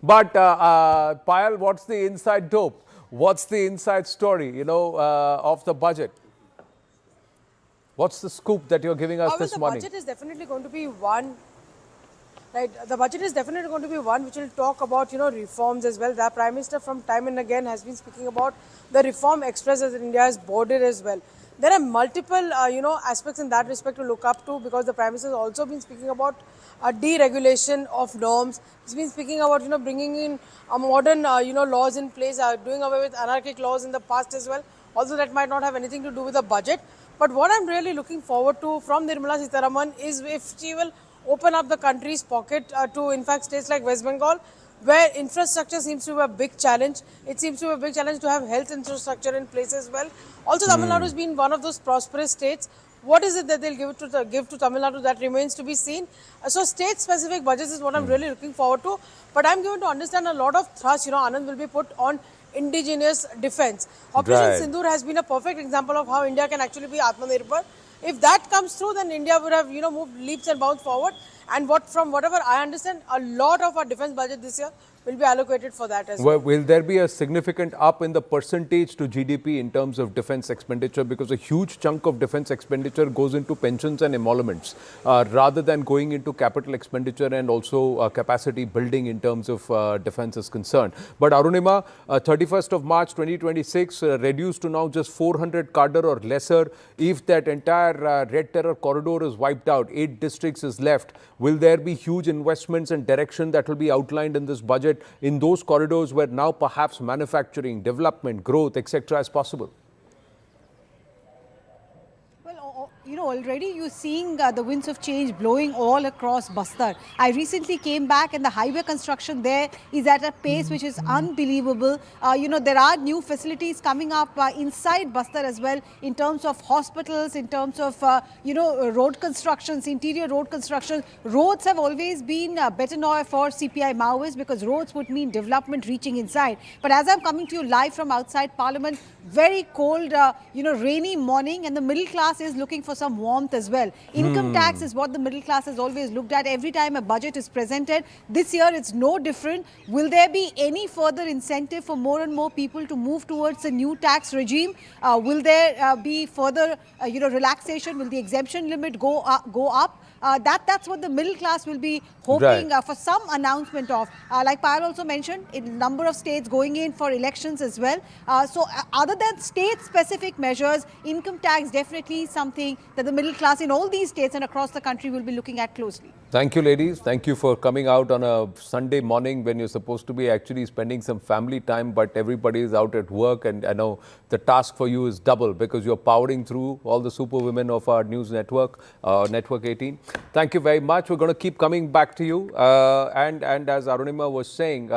But Payal, what's the inside dope? What's the inside story, of the budget? What's the scoop that you're giving us this morning? The budget is definitely going to be one. Right, the budget is definitely going to be one which will talk about reforms as well. The Prime Minister from time and again has been speaking about the reform express as India is bordered as well. There are multiple aspects in that respect to look up to, because the Prime Minister has also been speaking about deregulation of norms. He's been speaking about bringing in modern laws in place, doing away with anarchic laws in the past as well. Also, that might not have anything to do with the budget. But what I'm really looking forward to from Nirmala Sitharaman is if she will open up the country's pocket to, in fact, states like West Bengal, where infrastructure seems to be a big challenge. It seems to be a big challenge to have health infrastructure in place as well. Also, Tamil Nadu has been one of those prosperous states. What is it that they'll give to Tamil Nadu? That remains to be seen. So state-specific budgets is what I'm really looking forward to. But I'm given to understand a lot of thrust, Anand, will be put on indigenous defense. Operation Sindoor has been a perfect example of how India can actually be Atmanirbhar. If that comes through, then India would have, moved leaps and bounds forward. And from whatever I understand, a lot of our defense budget this year will be allocated for that as well. Will there be a significant up in the percentage to GDP in terms of defense expenditure? Because a huge chunk of defense expenditure goes into pensions and emoluments rather than going into capital expenditure and also capacity building in terms of defense is concerned. But Arunima, 31st of March 2026 reduced to now just 400 cadre or lesser. If that entire red terror corridor is wiped out, 8 districts is left. Will there be huge investments and direction that will be outlined in this budget in those corridors where now perhaps manufacturing, development, growth, etc. is possible? Already you're seeing the winds of change blowing all across Bastar. I recently came back and the highway construction there is at a pace which is unbelievable. There are new facilities coming up inside Bastar as well in terms of hospitals, in terms of, road constructions, interior road construction. Roads have always been better now for CPI Maoists because roads would mean development reaching inside. But as I'm coming to you live from outside Parliament, very cold, rainy morning, and the middle class is looking for some warmth as well. Income tax is what the middle class has always looked at every time a budget is presented. This year it's no different. Will there be any further incentive for more and more people to move towards a new tax regime? Will there be further relaxation? Will the exemption limit go up? That's what the middle class will be hoping for some announcement of. Like Payal also mentioned, a number of states going in for elections as well. So other than state-specific measures, income tax definitely something that the middle class in all these states and across the country will be looking at closely. Thank you, ladies. Thank you for coming out on a Sunday morning when you're supposed to be actually spending some family time, but everybody is out at work. And I know the task for you is double because you're powering through all the super women of our news network, Network 18. Thank you very much. We're going to keep coming back to you. And as Arunima was saying,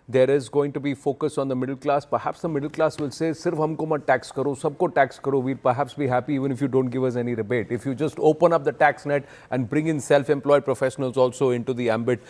there is going to be focus on the middle class. Perhaps the middle class will say, "Sirf humko mat tax karo, sabko tax karo." We'll perhaps be happy even if you don't give us any rebate. If you just open up the tax net and bring in self-employed professionals also into the ambit.